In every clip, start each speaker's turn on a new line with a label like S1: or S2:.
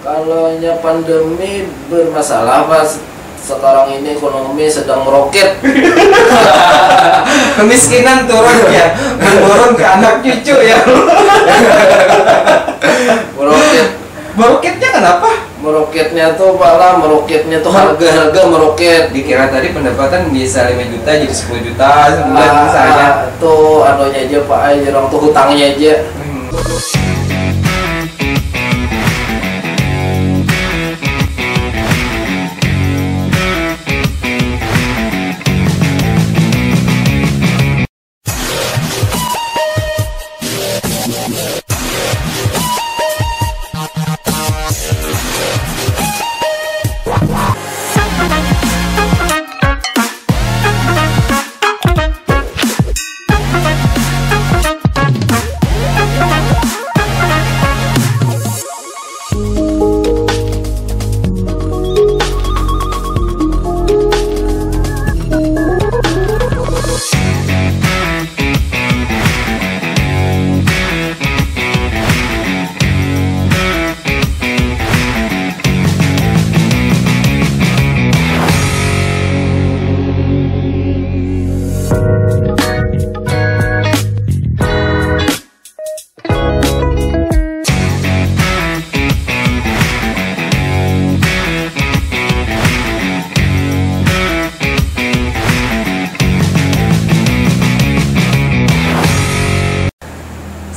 S1: Kalau pandemi bermasalah Mas, sekarang ini ekonomi sedang meroket.
S2: Kemiskinan turun ya, menurun ke anak cucu ya.
S1: Meroket.
S2: Meroketnya kenapa?
S1: Meroketnya tuh harga-harga meroket.
S2: Dikira tadi pendapatan bisa 5 juta jadi 10 juta sebulan misalnya.
S1: Tuh anunya aja Pak, orang tuh hutangnya aja.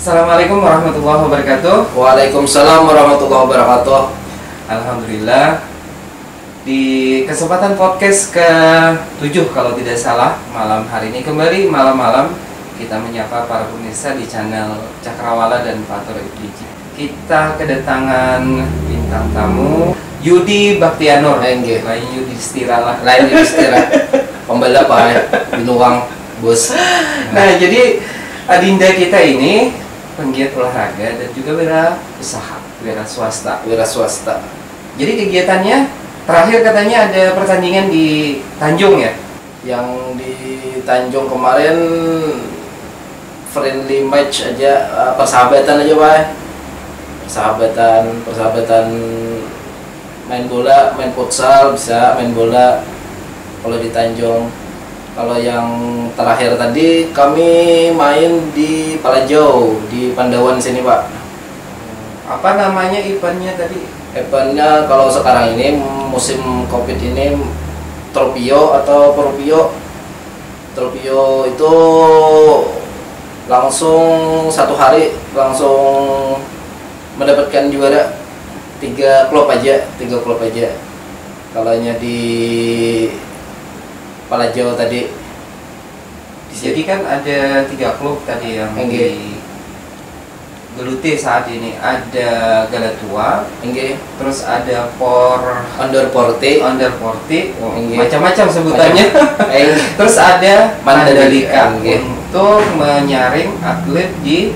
S2: Assalamualaikum warahmatullahi wabarakatuh.
S1: Waalaikumsalam warahmatullahi wabarakatuh.
S2: Alhamdulillah, di kesempatan podcast ke-7 kalau tidak salah, malam hari ini kembali malam-malam kita menyapa para pemirsa di channel Cakrawala dan Fatur FDJ. Kita kedatangan bintang tamu Yudi Baktianur.
S1: Lain
S2: Yudhistira lah.
S1: Lain Yudhistira. Pembalap Pak, Binuang, Bos.
S2: Nah, jadi adinda kita ini penggiat olahraga dan juga wirausaha, wira swasta. Jadi kegiatannya terakhir katanya ada pertandingan di Tanjung ya?
S1: Yang di Tanjung kemarin friendly match aja, persahabatan aja Pak. Persahabatan main bola, main futsal, bisa main bola kalau di Tanjung. Kalau yang terakhir tadi kami main di Palajau, di Pandawan sini Pak.
S2: Apa namanya eventnya tadi?
S1: Eventnya kalau sekarang ini musim Covid ini Tropio atau Propio. Tropio itu langsung satu hari langsung mendapatkan juara 3 klub aja. Kalau di Palajau tadi.
S2: Jadi kan ada 3 klub tadi yang digeluti saat ini. Ada Galatua, terus ada Under Porti, macam-macam sebutannya. Terus ada Mandalika untuk menyaring atlet di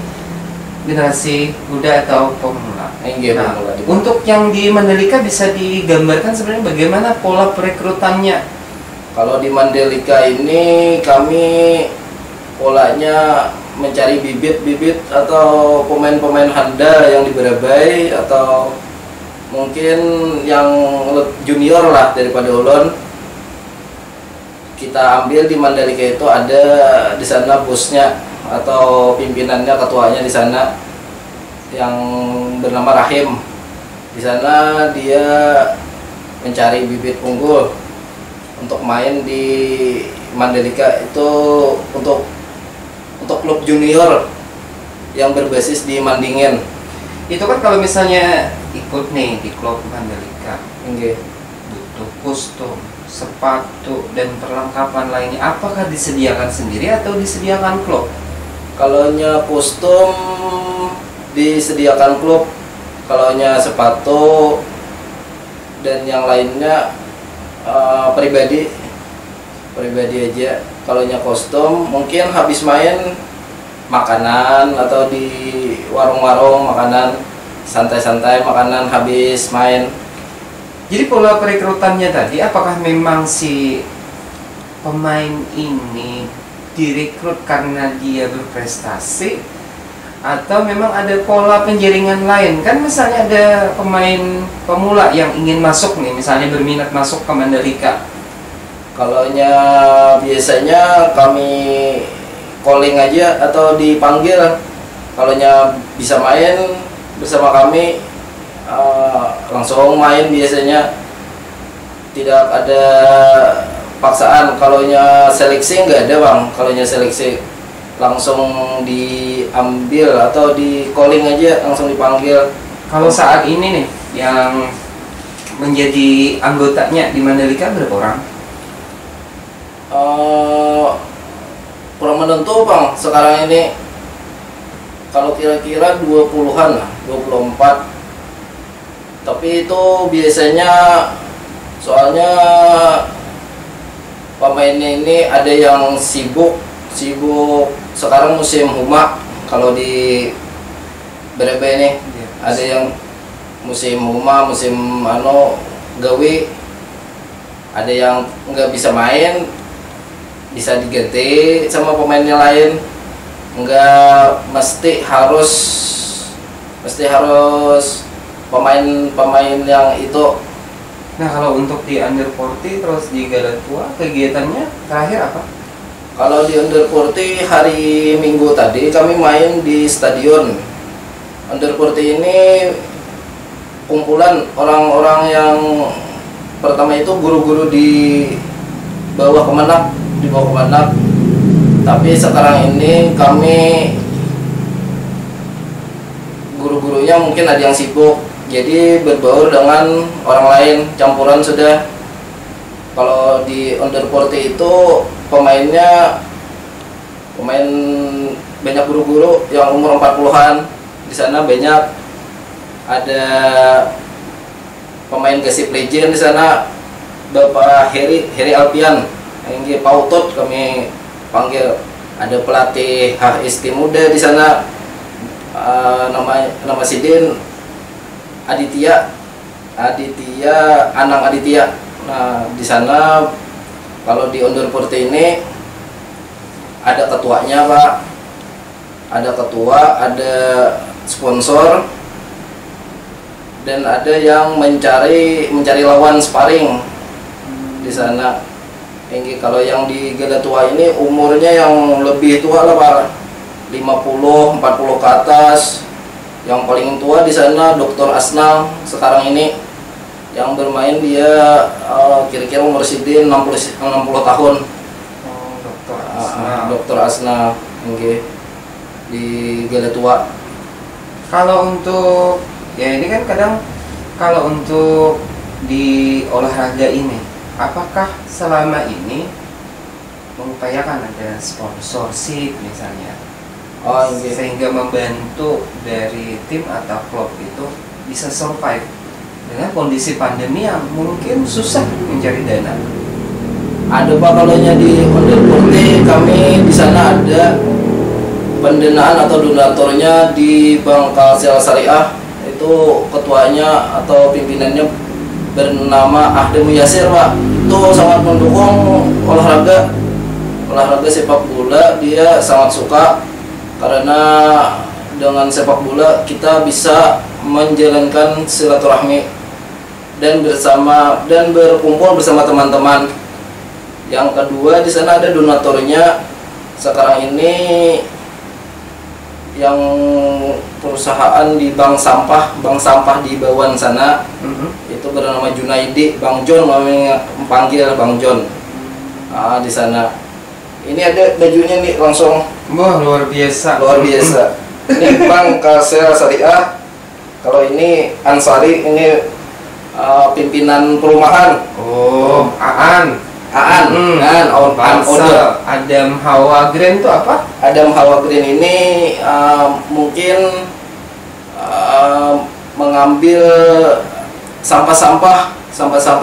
S2: generasi muda atau pemula. Nah, untuk yang di Mandalika bisa digambarkan sebenarnya bagaimana pola perekrutannya?
S1: Kalau di Mandalika ini kami polanya mencari bibit-bibit atau pemain-pemain handal yang di Barabai atau mungkin yang junior lah daripada ulun. Kita ambil di Mandalika itu ada di sana bosnya atau pimpinannya, ketuanya di sana yang bernama Rahim. Di sana dia mencari bibit unggul untuk main di Mandalika itu untuk klub junior yang berbasis di Mandingen.
S2: Itu kan kalau misalnya ikut nih di klub Mandalika, butuh kostum, sepatu dan perlengkapan lainnya. Apakah disediakan sendiri atau disediakan klub?
S1: Kalau kostum disediakan klub, kalau sepatu dan yang lainnya pribadi aja. Kalau kostum mungkin habis main makanan atau di warung-warung makanan santai-santai, makanan habis main.
S2: Jadi pola perekrutannya tadi, apakah memang si pemain ini direkrut karena dia berprestasi Atau memang ada pola penjaringan lain? Kan misalnya ada pemain pemula yang ingin masuk nih, misalnya berminat masuk ke Mandalika.
S1: Kalaunya biasanya kami calling aja atau dipanggil. Kalaunya bisa main bersama kami, langsung main biasanya. Tidak ada paksaan. Kalaunya seleksi nggak ada bang. Kalaunya seleksi langsung diambil atau di calling aja, langsung dipanggil.
S2: Kalau saat ini nih yang menjadi anggotanya di Mandalika berapa orang?
S1: Kurang menentu bang sekarang ini. Kalau kira-kira 20-an lah, 24. Tapi itu biasanya, soalnya pemainnya ini ada yang sibuk sekarang musim huma. Kalau di Berebe ini ada yang musim huma, musim gawe. Ada yang nggak bisa main, bisa diganti sama pemainnya lain. Nggak mesti harus pemain yang itu.
S2: Nah, kalau untuk di Under 40 terus di Galatua kegiatannya terakhir apa?
S1: Kalau di Under 40 hari Minggu tadi kami main di stadion. Under 40 ini kumpulan orang-orang yang pertama itu guru-guru di bawah Kemenak, Tapi sekarang ini kami guru-gurunya mungkin ada yang sibuk, jadi berbaur dengan orang lain, campuran sudah. Kalau di Under 40 itu pemain banyak guru-guru yang umur 40-an. Di sana banyak ada pemain Gasip Legend di sana, Bapak Heri Alpian, yang Pautot kami panggil. Ada pelatih HST muda di sana, nama Sidin Aditya Anang Aditya. Nah, di sana kalau di Under 40 ini ada ketuanya, Pak. Ada ketua, ada sponsor, dan ada yang mencari lawan sparring di sana. Kalau yang di Galatua ini umurnya yang lebih tua lah, Pak. 50, 40 ke atas. Yang paling tua di sana Dr. Asnal sekarang ini. Yang bermain dia kira-kira umur Sidin 60 tahun.
S2: Oh, Dr. Asnal.
S1: Dr. Asnal di Galatua.
S2: Kalau untuk ini kan kadang kalau untuk di olahraga ini, apakah selama ini mengupayakan ada sponsorship misalnya, sehingga membantu dari tim atau klub itu bisa survive dengan kondisi pandemi yang mungkin susah mencari dana?
S1: Ada, Pak. Kalau di Under 40 kami di sana ada pendanaan atau donaturnya di Bank Kalsel Syariah. Itu ketuanya atau pimpinannya bernama Ahdem Yasir, Pak. Itu sangat mendukung olahraga sepak bola. Dia sangat suka karena dengan sepak bola kita bisa menjalankan silaturahmi dan berkumpul bersama teman-teman. Yang kedua, di sana ada donaturnya. Sekarang ini yang perusahaan di bank sampah di Bawan sana, itu bernama Junaidi, Bang John, kami panggil Bang John. Di sana ini ada bajunya nih langsung.
S2: Wah, luar biasa.
S1: Ini Bank Kalsel Syariah. Kalau ini Ansari, ini pimpinan perumahan.
S2: Oh, Aan. Adam Hawa Green itu apa?
S1: Adam Hawa Green ini mungkin mengambil sampah-sampah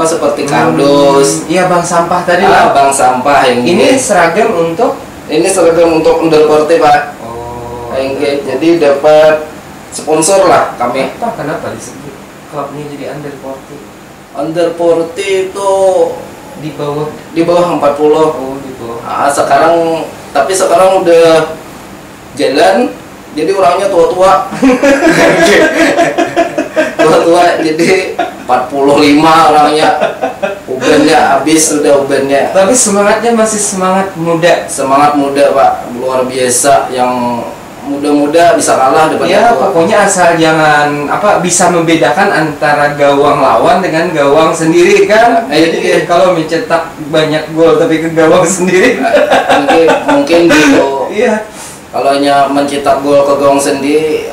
S1: seperti kardus.
S2: Iya, bank sampah tadi lah.
S1: Bank sampah yang
S2: ini seragam untuk
S1: Under 40, Pak.
S2: Oh.
S1: Jadi dapat sponsor lah kami.
S2: Kenapa disebut klubnya jadi Under 40?
S1: Under 40 itu
S2: di bawah
S1: 40.
S2: Oh, di bawah.
S1: Sekarang udah jalan Jadi orangnya tua-tua. Tua-tua, jadi 45 orangnya. Ubannya habis sudah ubannya.
S2: Tapi semangatnya masih semangat muda.
S1: Semangat muda Pak, luar biasa. Yang muda-muda bisa kalah depan
S2: Ya
S1: tua.
S2: pokoknya asal jangan bisa membedakan antara gawang lawan dengan gawang sendiri kan. Jadi kalau mencetak banyak gol tapi ke gawang sendiri
S1: Mungkin gitu.
S2: iya.
S1: Kalau mencetak gol ke gawang sendiri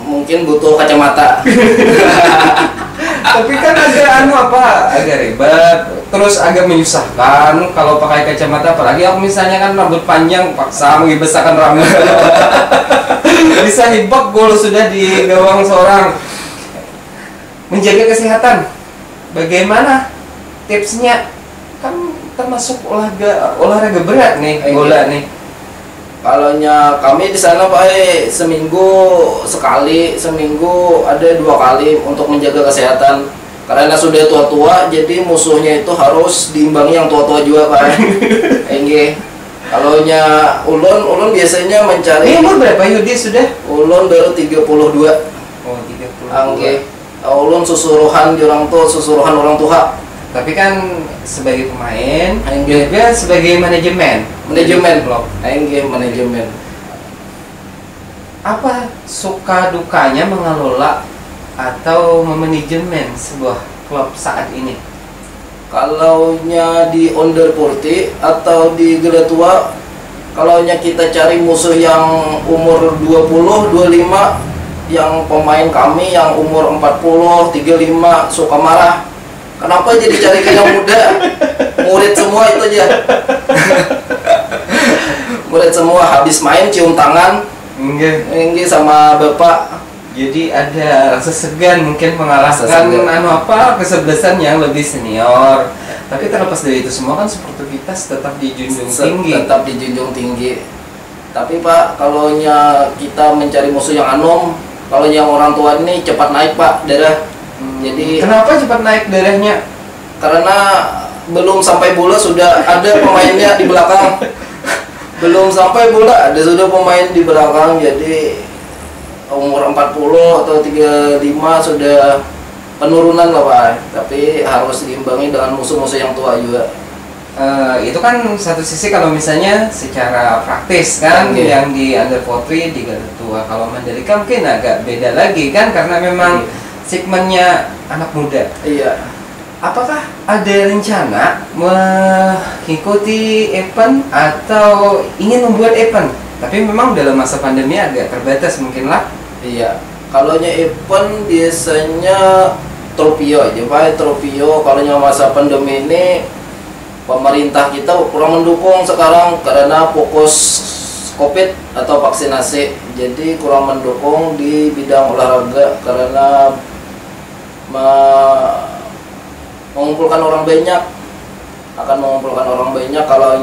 S1: mungkin butuh kacamata.
S2: Tapi kan agak ribet, terus agak menyusahkan kalau pakai kacamata, apalagi aku misalnya kan rambut panjang paksa membesarkan rambut. Bisa nembak gol sudah di gawang seorang. Menjaga kesehatan bagaimana tipsnya? Kan termasuk olahraga berat nih, bola nih.
S1: Kalau kami di sana Pak, seminggu sekali, seminggu ada 2 kali untuk menjaga kesehatan. Karena sudah tua-tua, jadi musuhnya itu harus diimbangi yang tua-tua juga Pak. Enggak. Kalau ulun biasanya mencari.
S2: Ini umur berapa Yudi sudah?
S1: Ulun baru 32.
S2: Oh 32.
S1: Enggak. Ulun susuruhan orang tua.
S2: Tapi kan sebagai pemain,
S1: Enggak.
S2: juga sebagai manajemen
S1: Blok. Enggak, manajemen.
S2: Apa suka dukanya mengelola atau memanajemen sebuah klub saat ini?
S1: Kalau di under 40 atau di Gela Tua, kalau kita cari musuh yang umur 20, 25, yang pemain kami yang umur 40, 35 suka marah. Kenapa jadi cari yang muda? Murid semua itu aja. Murid semua habis main cium tangan. Enggak sama bapak.
S2: Jadi ada rasa segan mungkin mengalahkan kesebelasan yang lebih senior. Tapi terlepas dari itu semua kan sportivitas tetap dijunjung tinggi.
S1: Tetap dijunjung tinggi. Tapi Pak, kalau kita mencari musuh yang anom, kalau yang orang tua ini cepat naik Pak darah. Jadi
S2: kenapa cepat naik darahnya?
S1: Karena belum sampai bola sudah ada pemainnya di belakang. Belum sampai bola sudah pemain di belakang. Jadi umur 40 atau 35 sudah penurunan lah Pak. Tapi harus diimbangi dengan musuh-musuh yang tua juga.
S2: Itu kan satu sisi kalau misalnya secara praktis kan, yang di under 40 di Gala Tua. Kalau Mandalika mungkin agak beda lagi kan, karena memang segmennya anak muda.
S1: Iya.
S2: Apakah ada rencana mengikuti event atau ingin membuat event? Tapi memang dalam masa pandemi agak terbatas mungkin lah.
S1: Iya. Kalau event biasanya Tropio aja Pak. Tropio kalau masa pandemi ini pemerintah kita kurang mendukung sekarang karena fokus COVID atau vaksinasi. Jadi kurang mendukung di bidang olahraga karena mengumpulkan orang banyak, akan mengumpulkan orang banyak kalau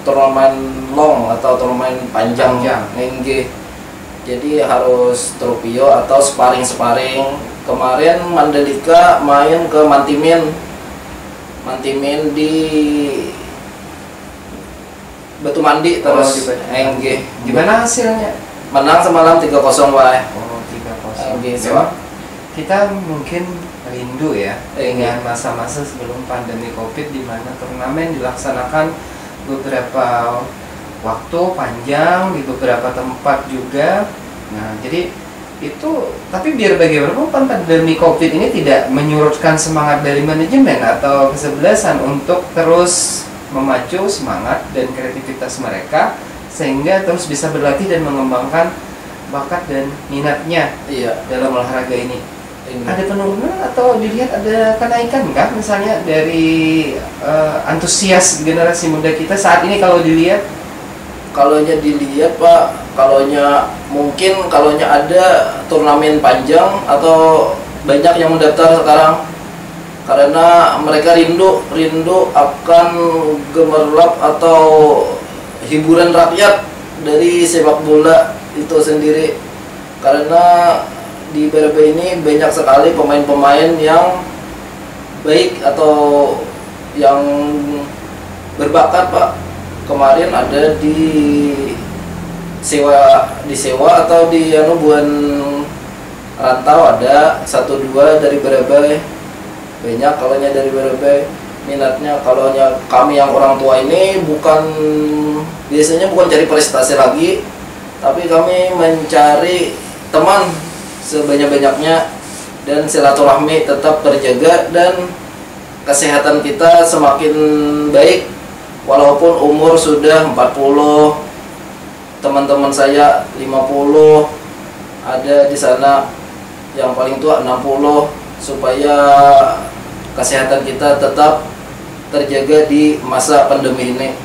S1: turnamen long atau turnamen panjang. Jadi harus tropio atau sparring. Kemarin Mandalika main ke Mantimin di Batu Mandi terus.
S2: Gimana hasilnya?
S1: Menang semalam 3-0 Pak.
S2: Oh 3-0. Kita mungkin rindu ya dengan masa-masa sebelum pandemi COVID di mana turnamen dilaksanakan beberapa waktu panjang di beberapa tempat juga. Nah, jadi itu tapi biar bagaimanapun pandemi COVID ini tidak menyurutkan semangat dari manajemen atau kesebelasan untuk terus memacu semangat dan kreativitas mereka sehingga terus bisa berlatih dan mengembangkan bakat dan minatnya dalam olahraga ini. Ada penurunan atau dilihat ada kenaikan kah misalnya dari antusias generasi muda kita saat ini kalau dilihat?
S1: Kalau dilihat Pak, mungkin ada turnamen panjang atau banyak yang mendaftar sekarang karena mereka rindu akan gemerlap atau hiburan rakyat dari sepak bola itu sendiri. Karena di BRB ini banyak sekali pemain-pemain yang baik atau yang berbakat Pak. Kemarin ada di disewa atau di buan rantau ada 1-2 dari Barabai. Banyak kalaunya dari Barabai minatnya. Kalaunya kami yang orang tua ini biasanya bukan cari prestasi lagi, tapi kami mencari teman sebanyak-banyaknya dan silaturahmi tetap terjaga dan kesehatan kita semakin baik. Walaupun umur sudah 40, teman-teman saya 50, ada di sana yang paling tua 60, supaya kesehatan kita tetap terjaga di masa pandemi ini.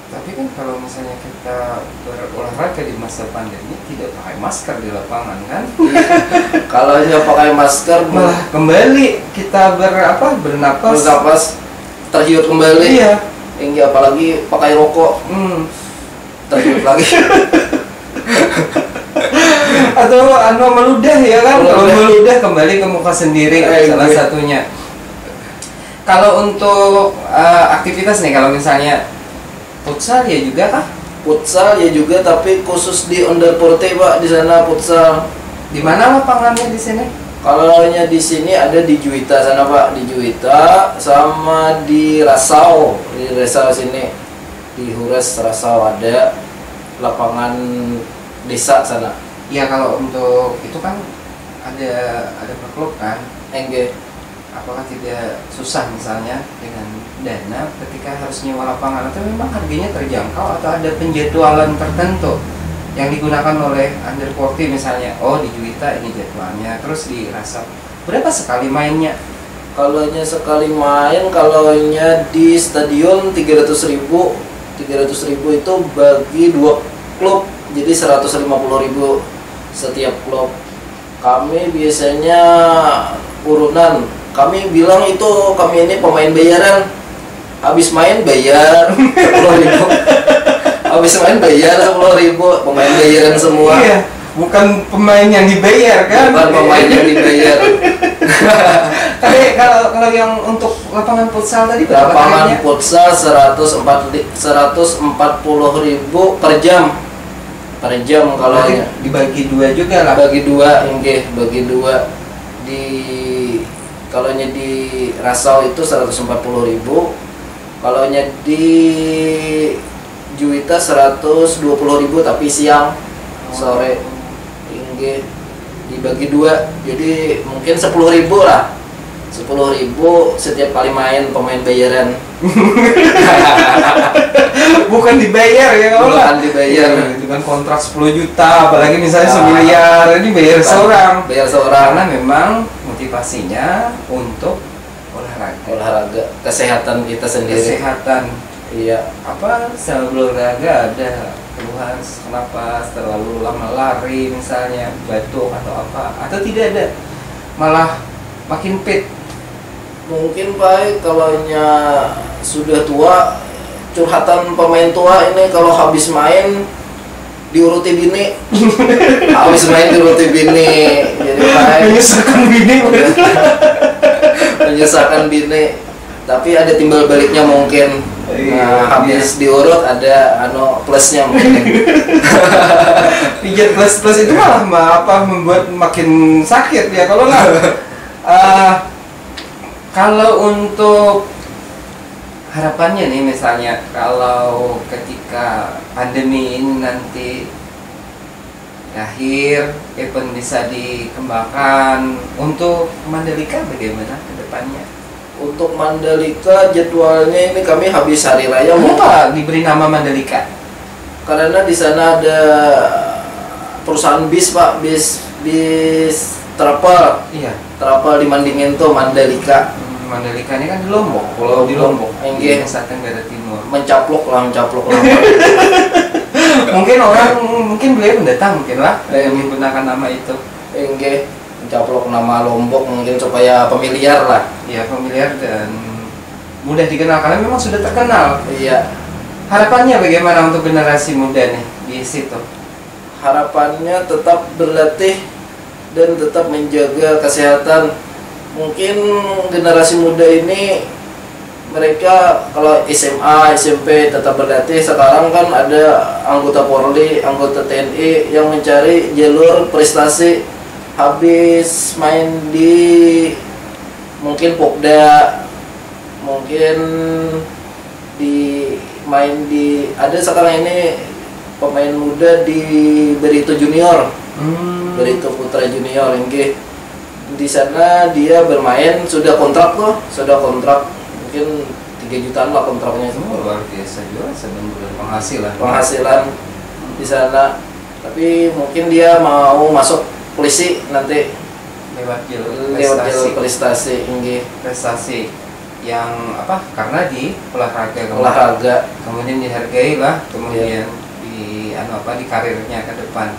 S2: Tapi kan kalau misalnya kita berolahraga di masa pandemi tidak pakai masker di lapangan kan?
S1: Kalau hanya pakai masker
S2: Malah kembali kita bernapas
S1: terhirup kembali.
S2: Iya.
S1: Hingga apalagi pakai rokok terhirup lagi.
S2: Atau meludah ya kan? Kalau meludah kembali ke muka sendiri salah satunya. Kalau untuk aktivitas nih, kalau misalnya futsal ya juga kah?
S1: Futsal ya juga, tapi khusus di Underporte Pak, di sana futsal.
S2: Di mana lapangannya di sini?
S1: Kalau di sini ada di Juwita sana Pak, di Juwita sama di Rasau, sini. Di Hures Rasau ada lapangan desa sana.
S2: Ya kalau untuk itu kan ada per klub kan?
S1: Enggak.
S2: Apakah tidak susah misalnya dengan dana ketika harus nyewa lapangan, atau memang harganya terjangkau, atau ada penjadwalan tertentu yang digunakan oleh Underporte misalnya? Oh di Juwita ini jadwalnya, terus di Rasau berapa sekali mainnya?
S1: Kalaunya sekali main, kalaunya di stadion 300.000 itu bagi 2 klub, jadi 150.000 setiap klub. Kami biasanya urunan, kami bilang itu kami ini pemain bayaran, habis main bayar 10.000, habis main bayar 10.000, pemain bayaran semua.
S2: Iya, bukan pemain yang dibayar kan?
S1: Bukan pemain yang dibayar.
S2: Tapi kalau yang untuk lapangan futsal tadi berapa?
S1: Lapangan futsal 140.000 per jam. Per jam kalau
S2: dibagi 2 juga lah.
S1: Bagi 2, bagi 2. Kalaunya di Rasau itu 140.000. Kalaunya di Juwita 120.000 tapi siang, sore. Dibagi 2, jadi mungkin 10.000 lah. 10.000 setiap kali main pemain bayaran.
S2: Bukan dibayar ya kalau
S1: Bukan dibayar.
S2: Itu kan kontrak 10 juta, apalagi misalnya 1 miliar, ini bayar seorang.
S1: Bayar seorang.
S2: Karena memang motivasinya untuk
S1: olahraga, kesehatan kita sendiri.
S2: Kesehatan.
S1: Iya.
S2: Apa sebelum olahraga ada keluhan kenapa terlalu lama lari misalnya, batuk atau apa, atau tidak ada, malah makin fit?
S1: Mungkin Pak, kalaunya sudah tua, curhatan pemain tua ini kalau habis main diuruti bini. Habis main diuruti bini. Jadi Pak,
S2: menyusahkan bini.
S1: Menyusahkan bini. Tapi ada timbal baliknya mungkin. Nah, habis diurut ada plusnya mungkin.
S2: Pijat plus itu malah membuat makin sakit ya kalau nggak. Kalau untuk harapannya nih, misalnya kalau ketika pandemi ini nanti akhir, event bisa dikembangkan, untuk Mandalika bagaimana ke depannya?
S1: Untuk Mandalika jadwalnya ini kami habis hari raya.
S2: Kenapa diberi nama Mandalika?
S1: Karena di sana ada perusahaan bis Pak, bis travel.
S2: Iya.
S1: Travel di Mandingin tuh Mandalika.
S2: Mandalika ini kan di Lombok, pulau di Lombok, di Nusa Tenggara Timur.
S1: Mencaplok lah.
S2: mungkin beliau mendatang mungkin lah yang menggunakan nama itu.
S1: Mencaplok nama Lombok mungkin supaya familiar lah.
S2: Iya, familiar dan mudah dikenal karena memang sudah terkenal.
S1: Iya.
S2: Harapannya bagaimana untuk generasi muda nih di situ?
S1: Harapannya tetap berlatih dan tetap menjaga kesehatan. Mungkin generasi muda ini mereka kalau SMA, SMP tetap berlatih. Sekarang kan ada anggota Polri, anggota TNI yang mencari jalur prestasi habis main di mungkin Popda, mungkin main di ada sekarang ini pemain muda di Berito Junior, Berito Putra Junior ini. Di sana dia bermain sudah kontrak mungkin 3 jutaan lah kontraknya.
S2: Luar biasa juga, sedang
S1: penghasilan di sana. Tapi mungkin dia mau masuk polisi nanti
S2: lewat jalur
S1: prestasi
S2: prestasi yang apa, karena di olahraga kemudian dihargai lah, kemudian di di karirnya ke depan.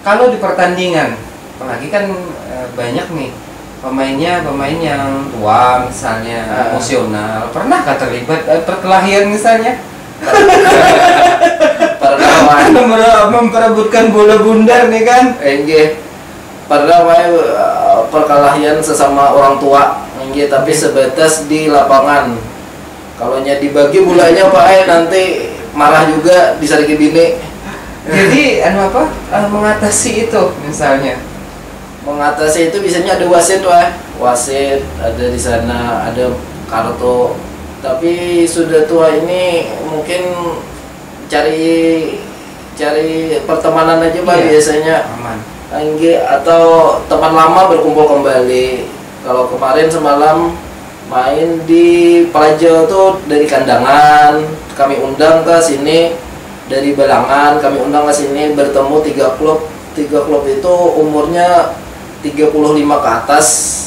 S2: Kalau di pertandingan, apalagi kan banyak nih pemain yang tua misalnya, emosional, pernahkah terlibat perkelahian misalnya? Pernah memperebutkan bola bundar nih kan?
S1: Pernah perkelahian sesama orang tua, tapi sebatas di lapangan. Kalau dibagi bolanya Pak, nanti marah juga disariki bini.
S2: Jadi mengatasi itu misalnya?
S1: Mengatasi itu biasanya ada wasit ada di sana, ada kartu. Tapi sudah tua ini mungkin cari pertemanan aja Pak, biasanya
S2: aman.
S1: Atau teman lama berkumpul kembali. Kalau kemarin semalam main di Palajo tuh dari kandangan, kami undang ke sini dari Balangan, kami undang ke sini bertemu 3 klub. 3 klub itu umurnya 35 ke atas,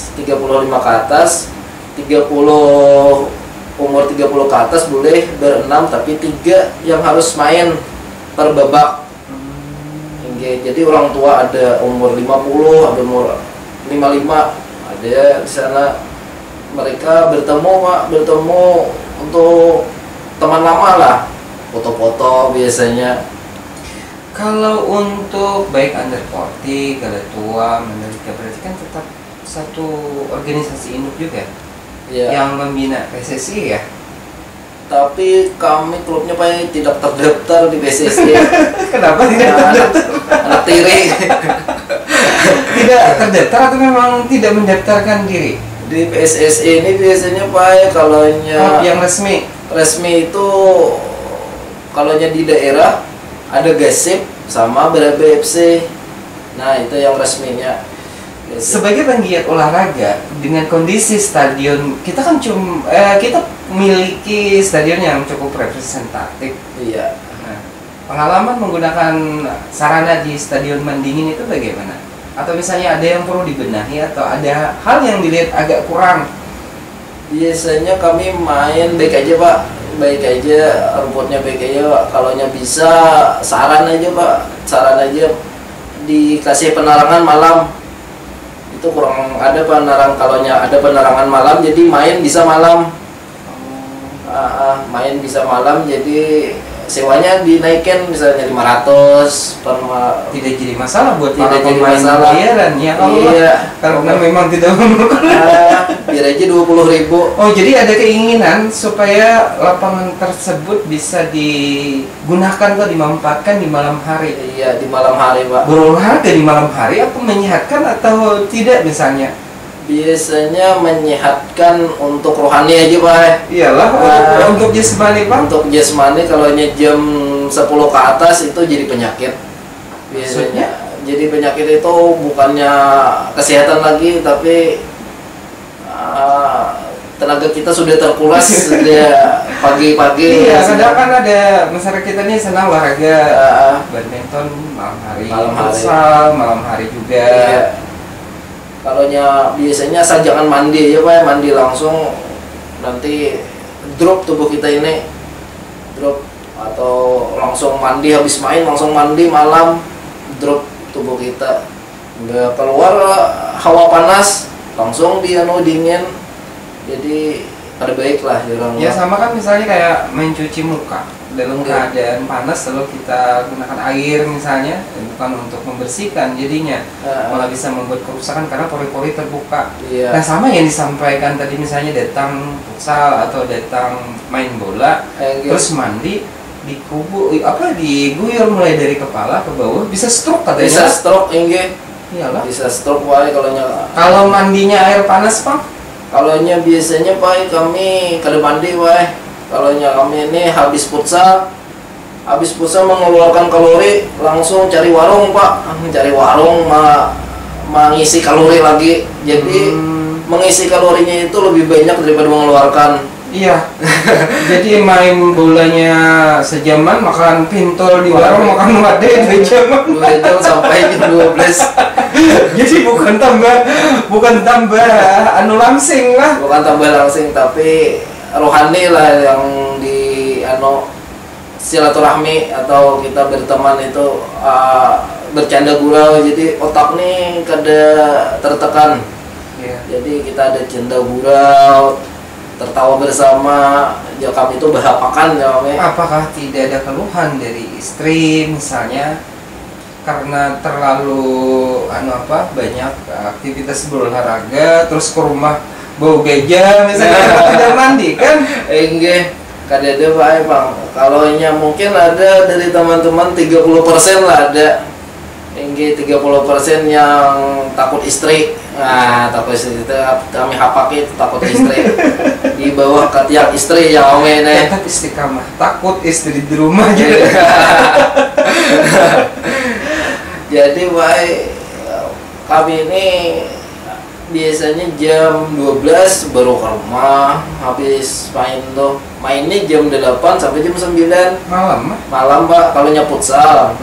S1: umur 30 ke atas boleh berenam, tapi 3 yang harus main per babak. Jadi orang tua ada umur 50, ada umur 55, ada di sana. Mereka bertemu untuk teman lama lah, foto-foto biasanya.
S2: Kalau untuk baik under 40, kalau tua, Mandalika, berarti kan tetap satu organisasi induk juga yang membina PSSI ya?
S1: Tapi kami klubnya Pak tidak terdaftar di PSSI.
S2: Kenapa tidak terdaftar?
S1: Anak tiri.
S2: Tidak terdaftar atau memang tidak mendaftarkan diri?
S1: Di PSSI ini biasanya Pak, kalau
S2: yang resmi
S1: itu kalau di daerah ada Gasip sama Berabe FC. Nah, itu yang resminya.
S2: Sebagai penggiat olahraga dengan kondisi stadion kita kan kita memiliki stadion yang cukup representatif.
S1: Iya.
S2: Nah, pengalaman menggunakan sarana di Stadion Mandingin itu bagaimana? Atau misalnya ada yang perlu dibenahi atau ada hal yang dilihat agak kurang?
S1: Biasanya kami main baik aja Pak, rumputnya baik aja Pak. Kalau bisa saran aja dikasih penerangan malam. Itu kurang ada penerang, kalau ada penerangan malam jadi main bisa malam. Main bisa malam, jadi sewanya dinaikkan misalnya 500 per
S2: tidak jadi masalah buat
S1: para pemain
S2: bayaran ya Allah. Iya, karena memang tidak memerlukan.
S1: Biar aja 20.000.
S2: Oh, jadi ada keinginan supaya lapangan tersebut bisa digunakan atau dimanfaatkan di malam hari.
S1: Iya, di malam hari Pak.
S2: Berolahraga di malam hari apa menyehatkan atau tidak misalnya?
S1: Biasanya menyehatkan untuk rohani aja Pak.
S2: Iyalah, untuk jasmani Pak.
S1: Untuk jasmani kalau jam 10 ke atas itu jadi penyakit. Biasanya jadi penyakit itu bukannya kesehatan lagi, tapi tenaga kita sudah terkuras sudah pagi-pagi.
S2: Iya, kadang kan ada masyarakat kita nih senang olahraga badminton malam hari, futsal malam hari juga. Iya.
S1: Kalau biasanya jangan mandi aja Pak, mandi langsung nanti drop tubuh kita ini, atau langsung mandi habis main langsung mandi malam, drop tubuh kita, nggak keluar hawa panas langsung dingin, jadi terbaik lah jarang.
S2: Ya sama kan misalnya kayak main cuci muka, dalam keadaan panas lalu kita gunakan air misalnya, bukan untuk membersihkan jadinya malah bisa membuat kerusakan karena pori-pori terbuka. Nah sama yang disampaikan tadi misalnya datang futsal atau datang main bola terus mandi diguyur mulai dari kepala ke bawah bisa stroke katanya.
S1: Bisa stroke enggak?
S2: Iyalah.
S1: Bisa stroke wae
S2: kalau mandinya air panas Pak?
S1: Kalaunya biasanya Pak kami kalau mandi wae. Kalaunya kami ini habis futsal mengeluarkan kalori langsung cari warung Pak, cari warung mengisi kalori lagi. Jadi mengisi kalorinya itu lebih banyak daripada mengeluarkan.
S2: Iya. Jadi main bolanya sejaman, makan pintol di warung, makan made 2 jam.
S1: 2 jam sampai jam 12.
S2: Jadi bukan tambah anu langsing lah.
S1: Bukan tambah langsing tapi rohani lah yang di silaturahmi atau kita berteman itu bercanda gurau, jadi otak nih kada tertekan. Jadi kita ada canda gurau, tertawa bersama, ya kami itu berhapakan ya kami.
S2: Apakah tidak ada keluhan dari istri misalnya karena terlalu banyak aktivitas berolahraga terus ke rumah bau gajah misalnya tidak mandi kan?
S1: Enggak, kadang ada Pak Bang. Kalau mungkin ada dari teman-teman 30% lah ada. Enggak 30% yang takut istri. Nah, takut istri itu kami hapaki itu takut istri. Di bawah ketiak istri yang kami ini.
S2: Tetap istiqamah, takut istri di rumah jadi.
S1: Jadi kami ini biasanya jam 12 baru ke rumah, habis mainnya jam 8 sampai jam 9 malam Pak. Kalau futsal,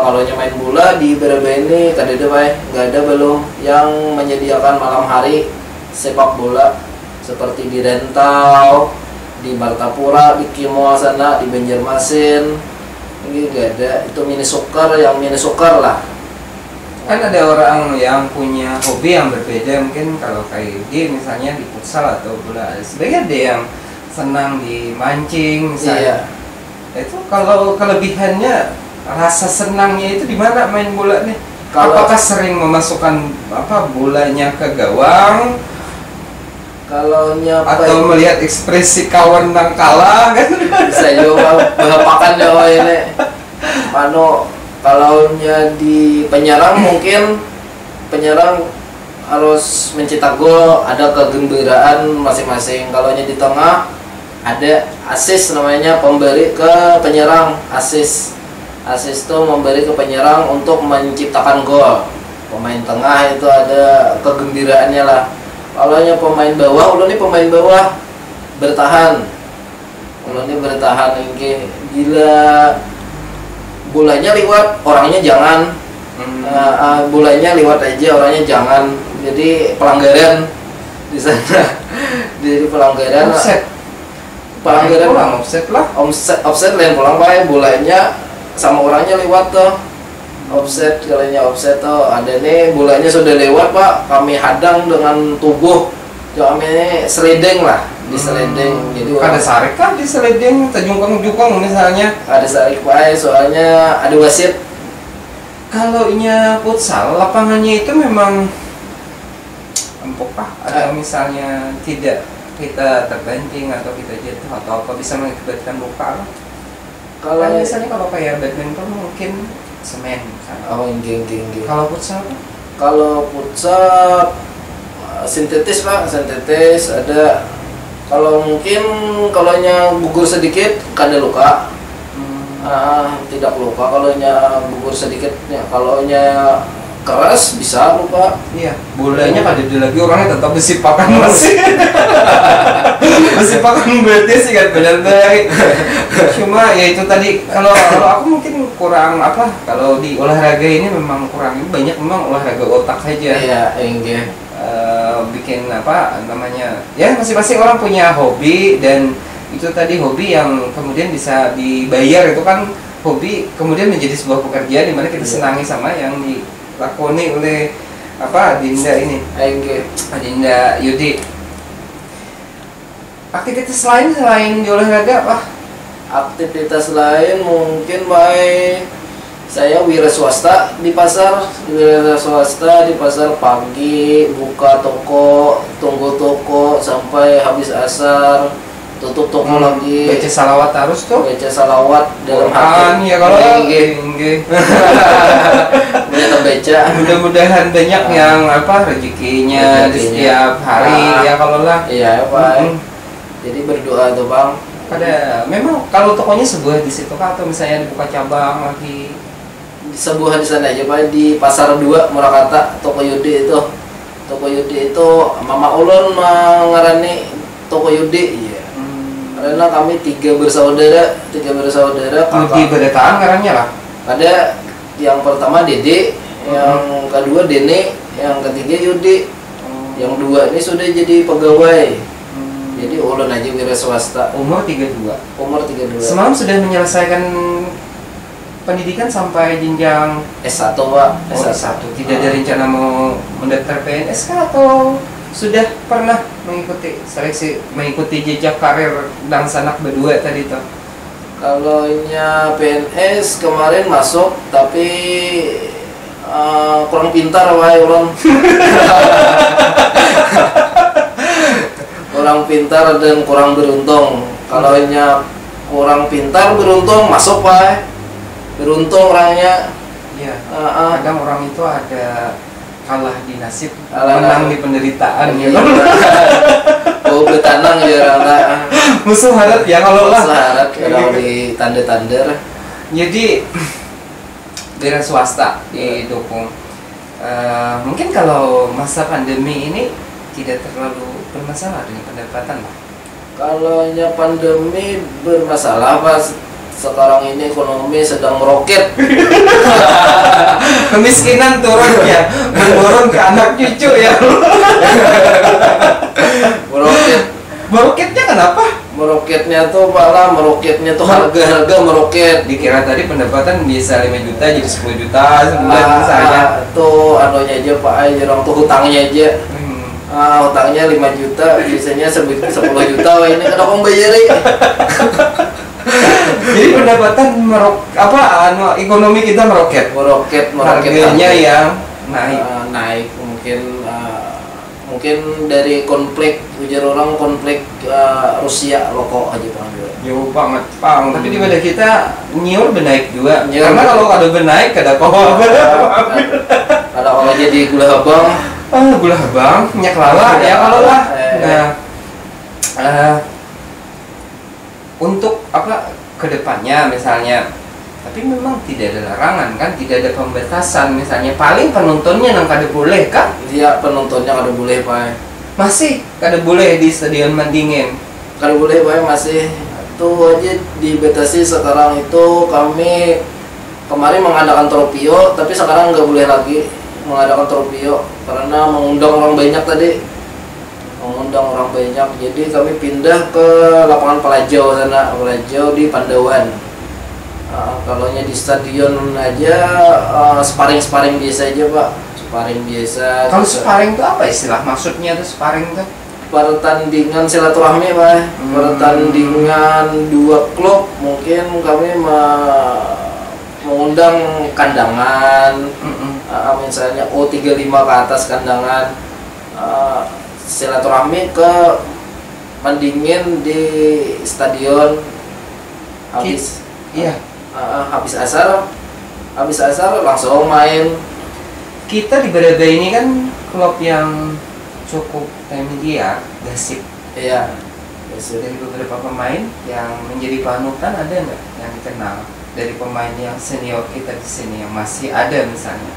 S1: kalau main bola di Beraba ini kadang nggak ada belum yang menyediakan malam hari sepak bola seperti di Rentau, di Martapura, di Kimo sana, di Banjarmasin. Ini nggak ada, itu mini soccer lah.
S2: Kan ada orang yang punya hobi yang berbeda, mungkin kalau kayak Yudi misalnya di futsal atau bola, sebenarnya ada yang senang di mancing misalnya. Itu kalau kelebihannya rasa senangnya itu di mana main bola nih? Apakah sering memasukkan bolanya ke gawang? Atau melihat ekspresi kawan yang kalah kan?
S1: Bisa juga berhapakan ya ini. Kalau di penyerang mungkin penyerang harus mencetak gol, ada kegembiraan masing-masing. Kalau di tengah ada assist namanya, pemberi ke penyerang. Assist itu memberi ke penyerang untuk menciptakan gol. Pemain tengah itu ada kegembiraannya lah. Kalau pemain bawah bertahan. Kalau ini bertahan ini gila. Bolanya lewat, orangnya jangan. Bolanya lewat aja, orangnya jangan. Jadi pelanggaran di sana. Jadi pelanggaran. Offset lain pulang Pak. Bolanya sama orangnya lewat tuh. Offset, kalinya offset tuh ada nih, bolanya sudah lewat Pak, kami hadang dengan tubuh, kami ini sliding lah, di sliding. Jadi
S2: ada sarik kan di sliding, terjungkang-jungkang misalnya.
S1: Ada sarik Pak, soalnya ada wasit.
S2: Kalau futsal, lapangannya itu memang empuk Pak, atau misalnya tidak kita terbanting atau kita jatuh atau apa bisa mengakibatkan luka. Kalau misalnya kalau kayak badminton mungkin semen misalnya. Kalau futsal?
S1: Kalau futsal sintetis Pak, sintetis ada. Kalau mungkin gugur sedikit kada luka. Tidak luka kalau gugur sedikit. Kalau keras bisa luka.
S2: Iya, bolanya kada ada lagi orangnya tetap besipakan masih. Besipakan berarti sih kan benar baik. Cuma ya itu tadi kalau aku mungkin kurang kalau di olahraga ini memang kurang banyak memang olahraga otak saja.
S1: Iya, enggak.
S2: Bikin ya masing-masing orang punya hobi, dan itu tadi hobi yang kemudian bisa dibayar, itu kan hobi kemudian menjadi sebuah pekerjaan di mana kita senangi sama yang dilakoni oleh Adinda ini. Adinda Yudi. Aktivitas lain selain di olahraga apa?
S1: Aktivitas lain mungkin baik saya wira swasta di pasar, pagi buka toko, tunggu toko sampai habis asar, tutup toko lagi.
S2: Baca salawat harus tuh.
S1: Baca salawat dalam hati.
S2: Ya kalau
S1: kita baca.
S2: Mudah-mudahan banyak yang rezekinya di setiap hari ya kalau lah.
S1: Iya Pak. Jadi berdoa tuh Bang.
S2: Memang kalau tokonya sebuah di situ atau misalnya dibuka cabang lagi.
S1: Sebuah di sana aja Pak, di Pasar 2 Murakata, Toko Yudi itu. Toko Yudi itu Mama Ulun mengarani Toko Yudi ya. Karena kami tiga bersaudara
S2: Yudi berdataan ngarannya lah.
S1: Ada yang pertama Dede, yang kedua Dene, yang ketiga Yudi. Yang dua ini sudah jadi pegawai. Jadi ulun aja wira swasta.
S2: Umur 32. Semalam sudah menyelesaikan pendidikan sampai jenjang
S1: S1 Pak.
S2: S1. Tidak ada rencana mau mendaftar PNS kah atau sudah pernah mengikuti seleksi, mengikuti jejak karir dan sanak berdua tadi tuh?
S1: Kalau PNS kemarin masuk tapi kurang pintar Pak ulun. Kurang pintar dan kurang beruntung. Kalau kurang pintar beruntung masuk Pak. Beruntung orangnya.
S2: Iya. Kadang orang itu ada kalah di nasib, menang di penderitaan gitu.
S1: Oh, betanang ya orang.
S2: Musuh harap ya kalau lah.
S1: Musuh harap kalau di tanda-tanda.
S2: Jadi daerah swasta didukung. Mungkin kalau masa pandemi ini tidak terlalu bermasalah dengan pendapatan Pak.
S1: Kalau pandemi bermasalah Pak. Sekarang ini ekonomi sedang meroket.
S2: Kemiskinan turun ya, menurun ke anak cucu ya.
S1: Meroket.
S2: Meroketnya kenapa?
S1: Meroketnya tuh harga meroket.
S2: Dikira tadi pendapatan bisa 5 juta jadi 10 juta sebulan misalnya.
S1: Tuh anunya aja Pak, orang tuh hutangnya aja. Hutangnya 5 juta, biasanya 10 juta. Ini kada kong bayari.
S2: Jadi pendapatan ekonomi kita meroket. Harganya yang
S1: naik mungkin dari konflik Rusia rokok aja Bang.
S2: Jauh banget Bang, tapi di badan kita nyiur benaik juga. Karena kalau ada benaik ada kok.
S1: Ada orang jadi gula habang.
S2: Gula habang, minyak lala ya kalau lah. Untuk kedepannya misalnya, tapi memang tidak ada larangan kan, tidak ada pembatasan misalnya, paling penontonnya nang kada boleh kan?
S1: Iya, penontonnya kada boleh Pak.
S2: Masih kada boleh di Stadion Mandingin.
S1: Kada boleh Pak, masih. Itu aja dibatasi sekarang itu. Kami kemarin mengadakan Tropio, tapi sekarang nggak boleh lagi mengadakan Tropio karena mengundang orang banyak tadi. Jadi kami pindah ke lapangan Pelajau sana, Pelajau di Pandawan. Kalau di stadion aja sparring biasa aja Pak, sparring biasa.
S2: Kalau sparring itu apa istilah maksudnya tuh sparring tuh?
S1: Pertandingan silaturahmi Pak, pertandingan dua klub. Mungkin kami mengundang kandangan, misalnya O35 ke atas kandangan. Silaturahmi ke Mandingin di stadion habis asar langsung main.
S2: Kita di Berada ini kan klub yang cukup familiar, gasip.
S1: Iya.
S2: Dari beberapa pemain yang menjadi panutan ada nggak yang dikenal dari pemain yang senior kita di sini yang masih ada misalnya?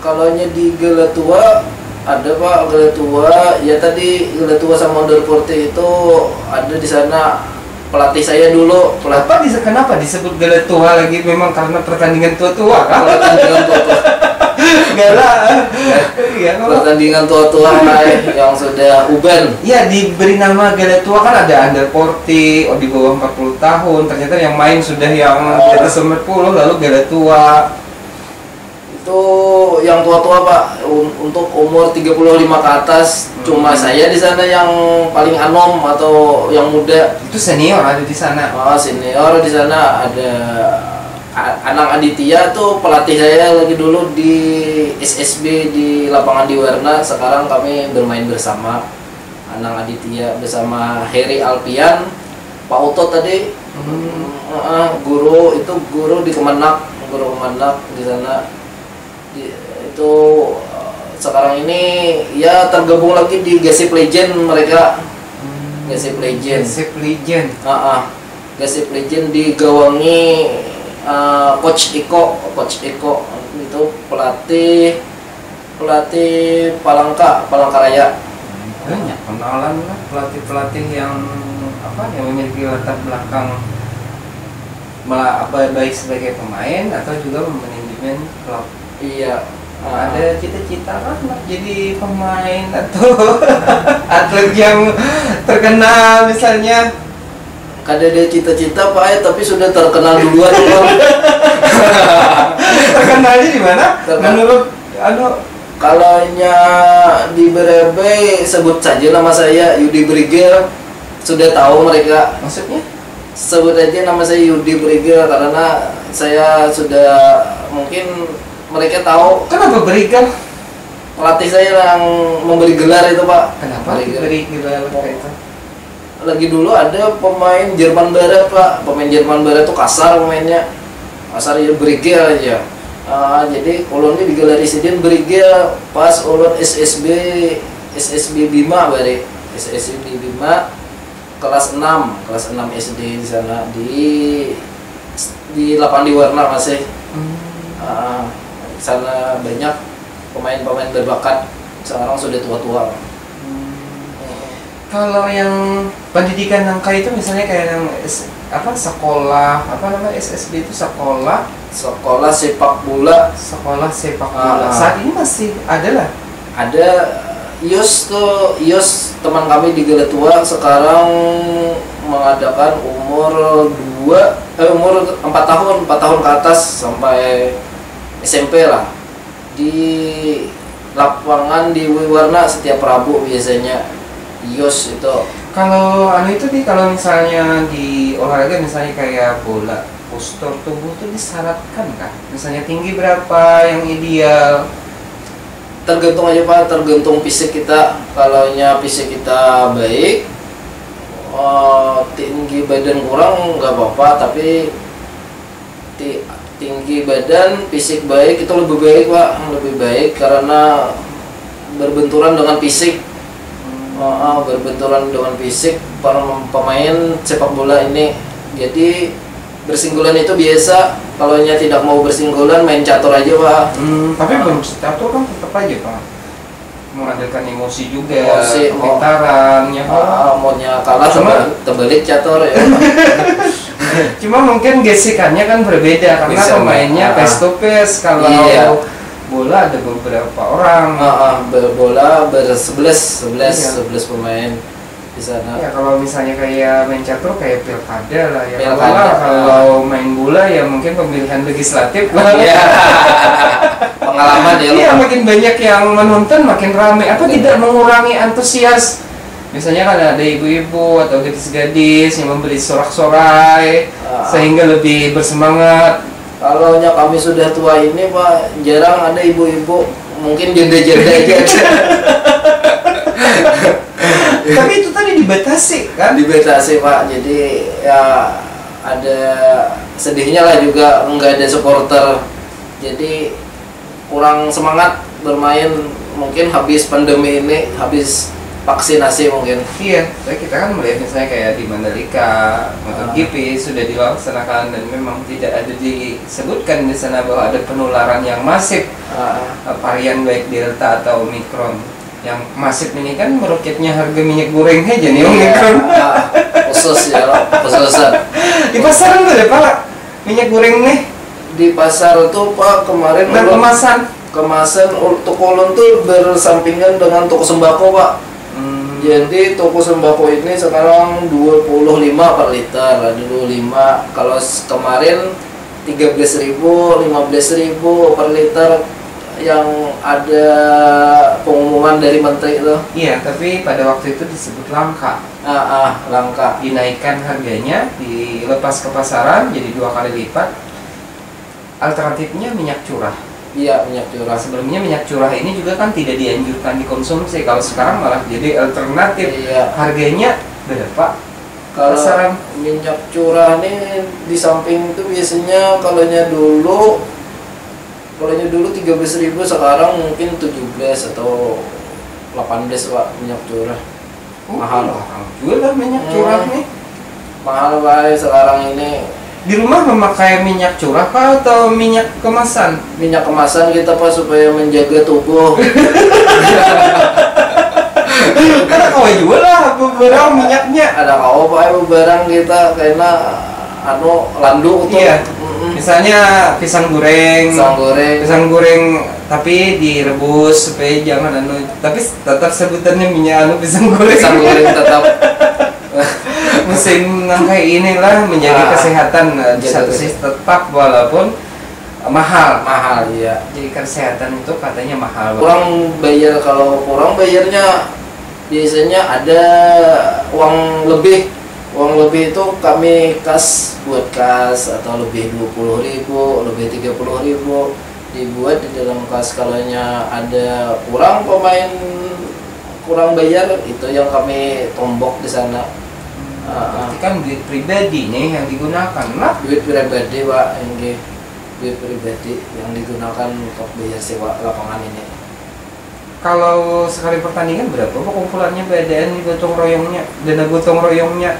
S1: Kalau di Galatua ada Pak, Galatua ya, tadi Galatua sama Underporte itu ada di sana. Pelatih saya dulu.
S2: Kenapa disebut Galatua lagi? Memang karena pertandingan tua-tua kan?
S1: Pertandingan tua-tua. Pertandingan tua-tua yang sudah uban.
S2: Ya, diberi nama Galatua kan ada Underporte di bawah 40 tahun. Ternyata yang main sudah yang di atas 40 lalu Galatua.
S1: Itu yang tua-tua Pak, untuk umur 35 ke atas. Cuma saya di sana yang paling anom atau yang muda.
S2: Itu senior ada di sana.
S1: Oh, senior di sana ada Anang Aditya tuh pelatih saya lagi dulu di SSB di lapangan di Warna. Sekarang kami bermain bersama Anang Aditya bersama Heri Alpian, Pak Uto tadi. Guru di Kemenak, guru Kemenak di sana. Itu sekarang ini ya tergabung lagi di Gasip Legend mereka. Gasip Legend. Gasip Legend digawangi Coach Iko itu pelatih Palangka Raya.
S2: Banyak kenalan lah pelatih yang memiliki latar belakang baik sebagai pemain atau juga manajemen klub.
S1: Iya.
S2: Ada cita-cita kan jadi pemain atau atlet yang terkenal misalnya.
S1: Kada ada cita-cita Pak, tapi sudah terkenal duluan Bang.
S2: Terkenalnya di mana? Menurut
S1: kalau di Berebe sebut saja nama saya Yudi Brigel, sudah tahu mereka.
S2: Maksudnya?
S1: Sebut aja nama saya Yudi Brigel karena saya sudah mungkin mereka tahu.
S2: Kenapa Brigel?
S1: Pelatih saya yang memberi gelar itu Pak.
S2: Kenapa diberi gelar itu?
S1: Lagi dulu ada pemain Jerman Barat Pak, pemain Jerman Barat tuh kasar pemainnya, kasar ya Brigel aja. Jadi ulun ini digelari sidin Brigel pas ulun SSB Bima bari SSB Bima kelas 6 SD di sana di lapangan di Warna masih. Di sana banyak pemain-pemain berbakat, sekarang sudah tua-tua.
S2: Kalau yang pendidikan nangka itu misalnya kayak yang sekolah SSB itu sekolah
S1: sepak bola.
S2: Saat ini masih ada lah.
S1: Ada Ios teman kami di Geletua sekarang mengadakan umur 4 tahun ke atas sampai SMP lah di lapangan di Warna setiap Rabu biasanya. Ios itu
S2: kalau kalau misalnya di olahraga misalnya kayak bola, postur tubuh tuh disyaratkan kan? Misalnya tinggi berapa yang ideal?
S1: Tergantung aja Pak, tergantung fisik kita. Kalau fisik kita baik, tinggi badan kurang nggak apa-apa, tapi tinggi badan, fisik baik itu lebih baik Pak, lebih baik karena berbenturan dengan fisik. Berbenturan dengan fisik para pemain sepak bola ini. Jadi bersinggulan itu biasa. Kalau tidak mau bersinggulan main catur aja Pak.
S2: Tapi catur kan tetap aja Pak mengandalkan emosi juga,
S1: pintaran maunya kalah terbalik catur ya.
S2: Cuma mungkin gesekannya kan berbeda karena pemainnya face to face. Kalau bola ada beberapa orang.
S1: Bola ber-11 pemain di sana.
S2: Ya kalau misalnya kayak main catur kayak pilkada lah ya. Kalau main bola ya mungkin pemilihan legislatif lah.
S1: Iya. Pengalaman ya.
S2: Iya, makin banyak yang menonton makin ramai. Apa tidak mengurangi antusias? Misalnya kan ada ibu-ibu atau gadis-gadis yang membeli sorak-sorai sehingga lebih bersemangat.
S1: Kalau kami sudah tua ini Pak, jarang ada ibu-ibu, mungkin janda-janda aja.
S2: Tapi itu tadi dibatasi kan?
S1: Dibatasi Pak, jadi ya ada sedihnya lah juga nggak ada supporter. Jadi kurang semangat bermain, mungkin habis pandemi ini, habis vaksinasi mungkin.
S2: Iya, kita kan melihat misalnya kayak di Mandalika, MotoGP sudah dilaksanakan dan memang tidak ada disebutkan di sana bahwa ada penularan yang masif, varian baik Delta atau Omicron. Yang masif ini kan meroketnya harga minyak goreng aja nih Omicron.
S1: Khusus ya, khususan.
S2: Di pasaran tuh deh Pak, minyak goreng nih.
S1: Di pasar tuh Pak kemarin
S2: dan
S1: kemasan toko ulun tuh bersampingan dengan toko sembako Pak. Jadi toko sembako ini sekarang 25 per liter, ada 25. Kalau kemarin 13.000, 15.000 per liter. yang ada pengumuman dari menteri itu.
S2: Iya, tapi pada waktu itu disebut langka.
S1: Langka.
S2: Dinaikkan harganya, dilepas ke pasaran jadi 2 kali lipat. Alternatifnya minyak curah.
S1: Iya, minyak curah.
S2: Sebelumnya minyak curah ini juga kan tidak dianjurkan dikonsumsi. Kalau sekarang malah jadi alternatif.
S1: Iya.
S2: Harganya berapa?
S1: Kalau
S2: Pasaran
S1: minyak curah nih di samping itu biasanya kalau dulu 13.000, sekarang mungkin 17 atau 18 Pak minyak curah. Mahal
S2: juga minyak curah nih.
S1: Mahal Pak sekarang ini.
S2: Di rumah memakai minyak curah kah atau minyak kemasan?
S1: Minyak kemasan kita Pak supaya menjaga tubuh.
S2: Karena kau juga lah beberapa minyaknya.
S1: Ada kau Pak barang kita karena landu tuh.
S2: Iya. Misalnya pisang goreng, tapi direbus supaya jangan tapi tetap sebutannya minyak pisang goreng.
S1: Pisang goreng tetap.
S2: Musim kayak inilah menjaga kesehatan di satu sisi tetap walaupun mahal.
S1: Iya.
S2: Jadi kesehatan itu katanya mahal.
S1: Kalau kurang bayarnya biasanya ada uang lebih. Uang lebih itu kami buat kas atau lebih 20.000, lebih 30.000 dibuat di dalam kas. Kalau ada kurang bayar itu yang kami tombok di sana.
S2: Berarti kan duit pribadi nih yang digunakan lah.
S1: Duit pribadi Pak, duit pribadi yang digunakan untuk bayar sewa lapangan ini.
S2: Kalau sekali pertandingan berapa kumpulannya BDN di gotong royongnya, dana gotong royongnya?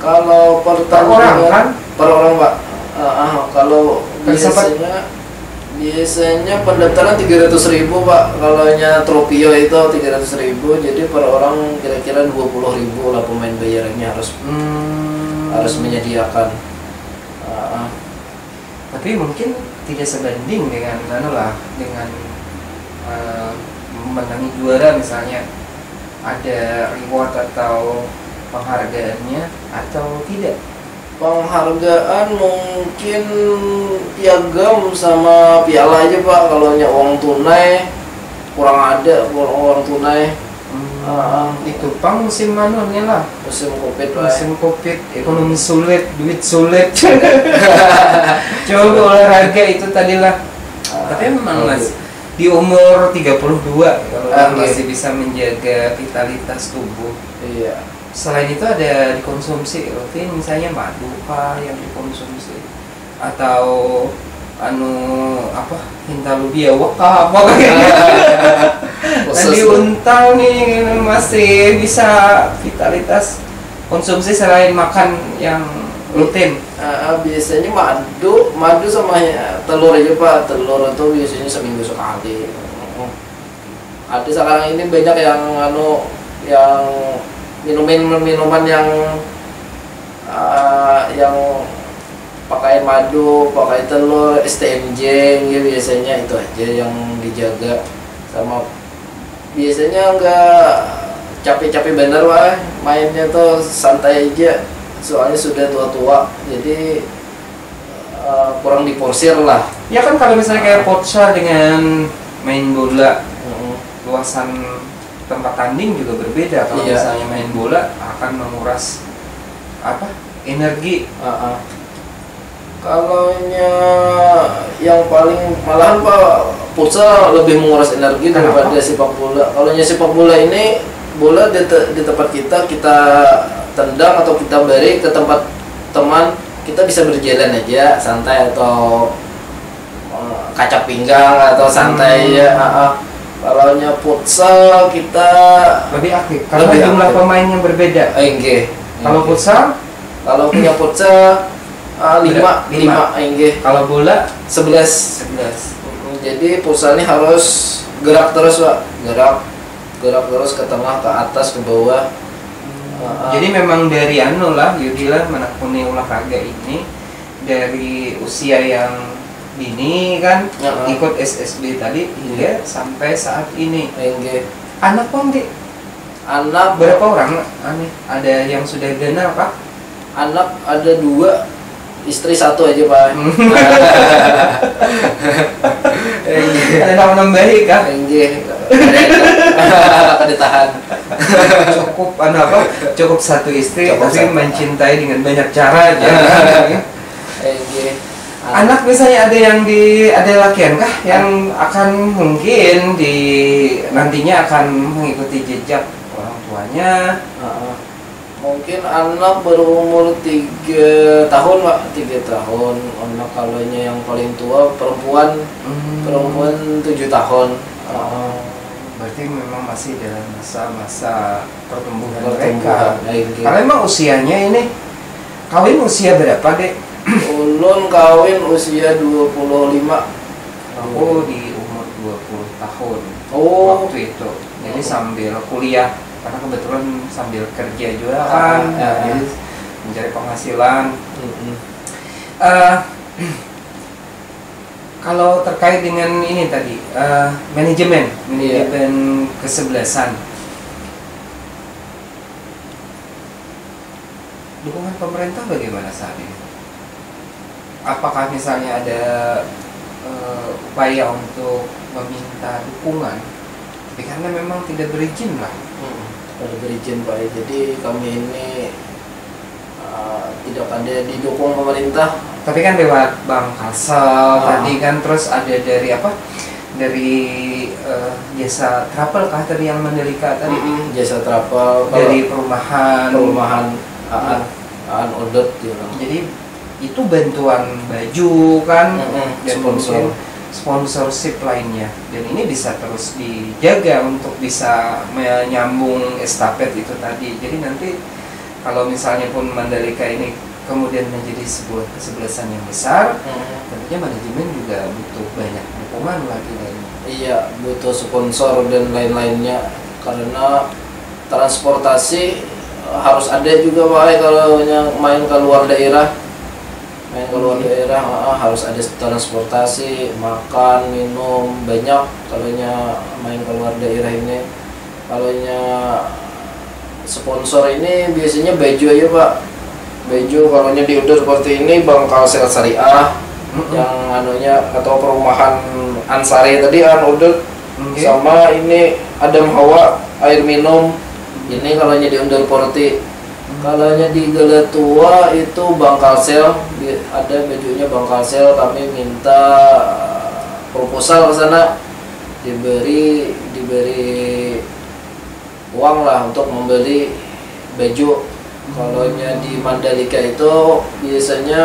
S1: Kalau pertandingan per orang Pak. Kalau biasanya pendaftaran 300.000 Pak. Kalau Tropio itu 300.000, jadi per orang kira-kira 20.000 lah pemain bayarannya harus menyediakan.
S2: Tapi mungkin tidak sebanding dengan menangi juara misalnya, ada reward atau penghargaannya atau tidak?
S1: Penghargaan mungkin piagam sama piala aja Pak. Kalau uang tunai kurang ada, uang tunai.
S2: Itu Pang musim manunya lah,
S1: musim Covid,
S2: ekonomi sulit, duit sulit. Coba olahraga itu tadilah. Tapi memang di umur 32 kalau masih bisa menjaga vitalitas tubuh.
S1: Iya.
S2: Selain itu ada dikonsumsi rutin, misalnya madu yang dikonsumsi atau hintalubiawak apa kayaknya. Tadi untal nih masih bisa vitalitas konsumsi selain makan yang rutin.
S1: Biasanya madu sama telur aja Pak. Telur itu biasanya seminggu sekali. Ada sekarang ini banyak yang minuman yang pakai madu, pakai telur, STMJ gitu, biasanya itu aja yang dijaga. Sama biasanya nggak capek-capek bener Pak, mainnya tuh santai aja, soalnya sudah tua-tua, jadi kurang diporsir lah.
S2: Ya kan kalau misalnya kayak futsal dengan main bola, luasan tempat tanding juga berbeda. Kalau misalnya main bola akan menguras energi.
S1: Kalau yang paling malahan Pak, futsal lebih menguras energi daripada sepak bola. Kalau sepak bola ini bola di tempat kita tendang atau kita beri ke tempat teman, kita bisa berjalan aja santai atau kacak pinggang atau santai ya. Kalau futsal kita
S2: lebih aktif karena jumlah pemain yang berbeda.
S1: Kalau futsal, kalau punya futsal 5. Kalau bola 11. Jadi futsal ini harus gerak terus Pak, gerak terus ke tengah, ke atas, ke bawah.
S2: Jadi memang dari Yudila menekuni olahraga ini dari usia yang dini kan, ikut SSB tadi hingga sampai saat ini. Anak Anak berapa orang? Ada yang sudah ganal Pak?
S1: Anak ada 2, istri 1 aja Pak.
S2: Ada nama baik kah?
S1: Enggih. Akan ditahan.
S2: Cukup satu istri,
S1: Cukup
S2: tapi
S1: satu.
S2: mencintai dengan banyak cara aja.
S1: Enggih.
S2: Anak misalnya ada lakian kah yang akan mungkin nantinya akan mengikuti jejak orang tuanya?
S1: Mungkin anak berumur 3 tahun Pak, 3 tahun. Anak kalaunya yang paling tua perempuan 7 tahun.
S2: Berarti memang masih dalam masa-masa pertumbuhan
S1: Pertumbuhan,
S2: mereka. Karena memang usianya ini, kawin usia berapa dek?
S1: Ulun kawin usia 25.
S2: Aku di umur 20 tahun waktu itu. Jadi sambil kuliah, karena kebetulan sambil kerja juga kan, jadi mencari penghasilan. Kalau terkait dengan ini tadi, manajemen kesebelasan, dukungan pemerintah bagaimana saat ini? Apakah misalnya ada upaya untuk meminta dukungan? Tapi karena memang tidak berizin lah.
S1: Tidak berizin Pak. Jadi kami ini tidak ada didukung pemerintah.
S2: Tapi kan lewat Bank Kalsel tadi kan, terus ada dari dari jasa travel kah tadi yang Mandalika tadi?
S1: Jasa travel
S2: Dari perumahan
S1: Aan Odot gitu.
S2: Jadi itu bantuan baju kan, dan
S1: sponsor.
S2: mungkin sponsorship lainnya, dan ini bisa terus dijaga untuk bisa menyambung estafet itu tadi. Jadi nanti kalau misalnya pun Mandalika ini kemudian menjadi sebuah kesebelasan yang besar, tentunya manajemen juga butuh banyak dukungan lagi lainnya.
S1: Iya, butuh sponsor dan lain-lainnya, karena transportasi harus ada juga Pak kalau yang main ke luar daerah. Harus ada transportasi, makan, minum, banyak kalau main ke luar daerah ini. Kalau sponsor ini biasanya baju aja Pak. Baju kalau diudur seperti ini Bank Kalsel Syariah yang atau perumahan Ansari tadi Udut, sama ini Adam Hawa air minum. Ini kalau diundur porti. Kalau di Galatua itu Bank Kalsel, ada bajunya Bank Kalsel. Kami minta proposal ke sana, diberi uang lah untuk membeli baju. Kalau di Mandalika itu biasanya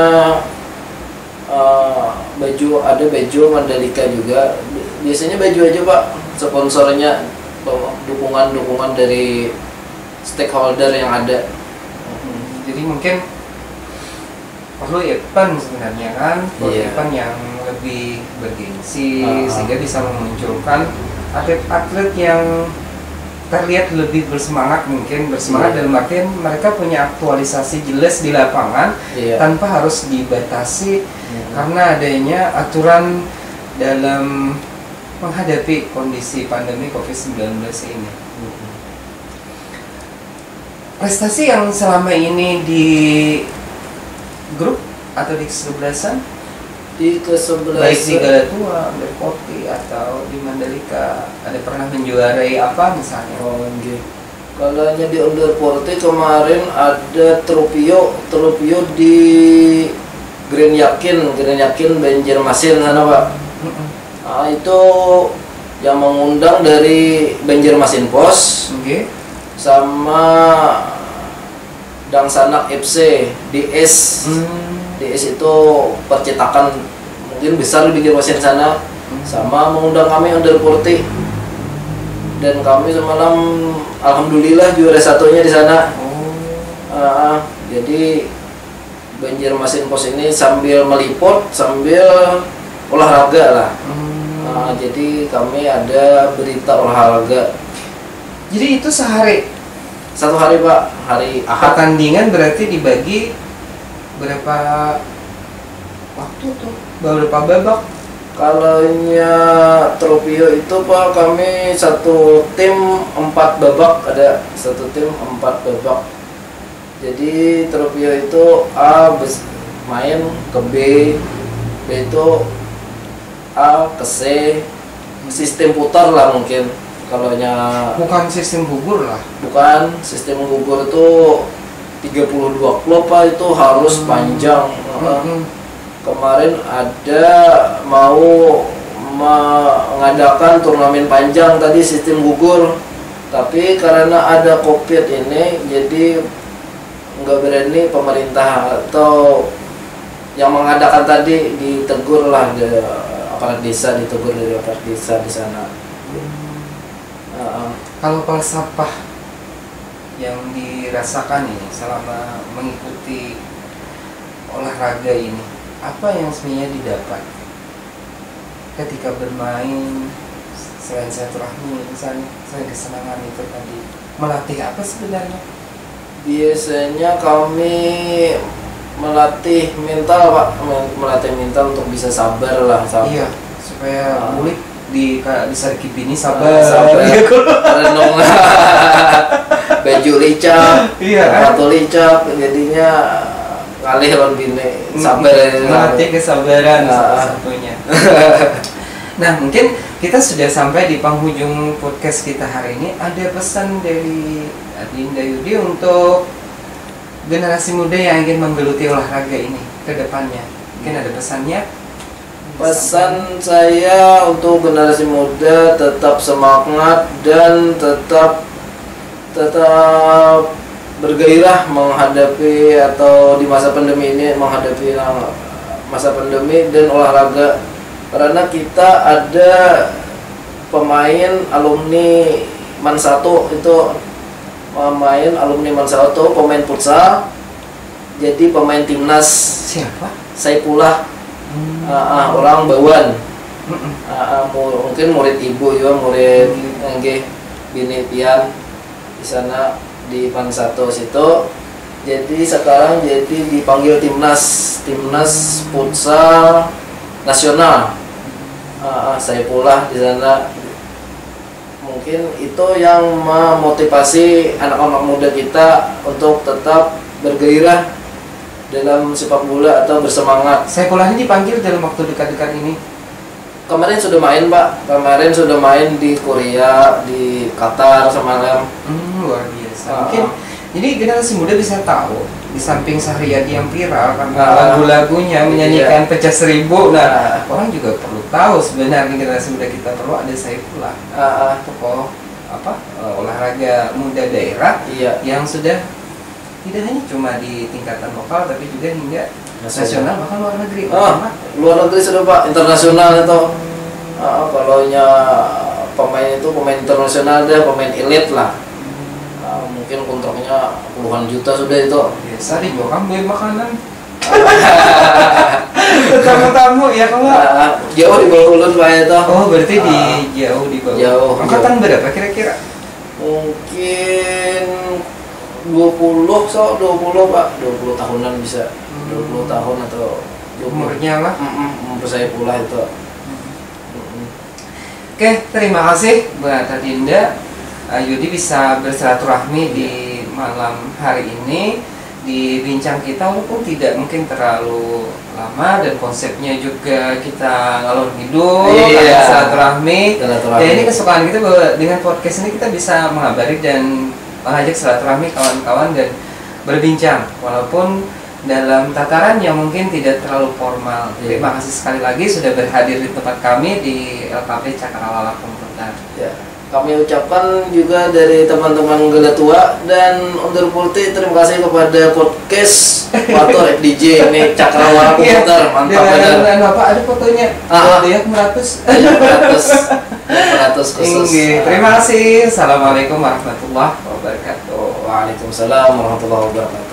S1: ada baju Mandalika juga. Biasanya baju aja Pak, sponsornya dukungan dari stakeholder yang ada.
S2: Jadi mungkin perlu event sebenarnya kan, event yang lebih bergengsi sehingga bisa memunculkan atlet-atlet yang terlihat lebih bersemangat, dalam artian mereka punya aktualisasi jelas di lapangan tanpa harus dibatasi karena adanya aturan dalam menghadapi kondisi pandemi COVID-19 ini. Prestasi yang selama ini di grup atau di kesebelasan?
S1: Di kesebelasan
S2: baik di Galatua, Berkoti atau di Mandalika, ada pernah menjuarai apa misalnya?
S1: Kalau di Underporti kemarin ada Tropio di Grand Yakin Banjarmasin sana Pak. Itu yang mengundang dari Banjarmasin Pos. Sama Dangsanak FC DS. DS itu percetakan mungkin besar di Banjarmasin sana, sama mengundang kami Underporti, dan kami semalam alhamdulillah juara satunya di sana. Jadi Banjarmasin Pos ini sambil meliput sambil olahraga lah. Jadi kami ada berita olahraga.
S2: Jadi itu
S1: satu hari Pak, hari Ahad.
S2: Pertandingan berarti dibagi berapa waktu tuh? Berapa babak?
S1: Kalau Tropio itu Pak, kami satu tim 4 babak, ada satu tim 4 babak. Jadi Tropio itu A main ke B itu A ke C, sistem putar lah mungkin kalaunya.
S2: Bukan sistem gugur lah.
S1: Bukan, sistem gugur itu 32 klub Pak, itu harus panjang. Kemarin ada mau mengadakan turnamen panjang tadi sistem gugur, tapi karena ada COVID ini jadi nggak berani pemerintah atau yang mengadakan tadi ditegur lah, aparat desa ditegur dari aparat desa di sana.
S2: Kalau falsafah yang dirasakan ini selama mengikuti olahraga ini, apa yang sebenarnya didapat ketika bermain selain silaturahmi, misalnya selain kesenangan itu tadi, melatih apa sebenarnya? Biasanya kami
S1: Melatih mental Pak, melatih mental untuk bisa sabar lah.
S2: Iya, supaya mulik di Sarki Bini sabar.
S1: Renung baju licap, sepatu licap, jadinya ngalih lawan bini. Sabar,
S2: melatih kesabaran salah satunya. Nah, mungkin kita sudah sampai di penghujung podcast kita hari ini. Ada pesan dari Adinda Yudi untuk generasi muda yang ingin menggeluti olahraga ini ke depannya? Mungkin ada pesannya?
S1: Pesan saya untuk generasi muda tetap semangat dan tetap bergairah menghadapi atau di masa pandemi ini, menghadapi masa pandemi dan olahraga, karena kita ada pemain alumni Man 1 itu, pemain alumni Man 1, pemain futsal, jadi pemain timnas.
S2: Siapa?
S1: Saifullah. Orang Bawan. Mungkin murid ibu juga, murid Bini Pian di sana di Man 1 situ. Jadi sekarang jadi dipanggil timnas futsal nasional. Saifullah di sana. Mungkin itu yang memotivasi anak-anak muda kita untuk tetap bergairah dalam sepak bola atau bersemangat.
S2: Saifullah ini dipanggil dalam waktu dekat-dekat ini?
S1: Kemarin sudah main Pak, kemarin sudah main di Korea, di Qatar semalam.
S2: Luar biasa. Mungkin jadi generasi muda bisa tahu, di samping Sahriyadi yang viral karena lagu-lagunya menyanyikan pecah seribu, nah orang juga perlu tahu sebenarnya generasi muda kita perlu ada Saifullah, tokoh olahraga muda daerah yang sudah tidak hanya cuma di tingkatan lokal tapi juga hingga nasional bahkan luar negeri.
S1: Luar negeri sudah Pak, internasional itu. Kalau pemain itu pemain internasional, dia pemain elit lah. Mungkin kontraknya puluhan juta sudah itu.
S2: Biasa dijual kan beli makanan. Tamu-tamu ya kamu.
S1: Jauh di bawah ulun Pak itu.
S2: Oh berarti jauh di bawah.
S1: Jauh.
S2: Angkatan berapa kira-kira?
S1: Mungkin 20 Pak, 20 tahunan bisa. 20 tahun atau 20.
S2: Umurnya lah.
S1: Umur saya pula itu.
S2: Oke, terima kasih buat Adinda Yudi bisa bersilaturahmi di malam hari ini di bincang kita, walaupun tidak mungkin terlalu lama dan konsepnya juga kita ngalor ngidul, silaturahmi. Dan ini kesukaan kita bahwa dengan podcast ini kita bisa mengabari dan mengajak silaturahmi kawan-kawan dan berbincang walaupun dalam tataran yang mungkin tidak terlalu formal. Terima kasih sekali lagi sudah berhadir di tempat kami di LKP Cakrawala Komputer.
S1: Kami ucapkan juga dari teman-teman Gela Tua dan Undur Pulti, terima kasih kepada podcast Fatur FDJ ini Cakrawala Komputer. Mantap benar.
S2: Dan Bapak ada fotonya. Dia 100 khusus. Terima kasih. Assalamualaikum warahmatullahi wabarakatuh.
S1: Waalaikumsalam warahmatullahi wabarakatuh.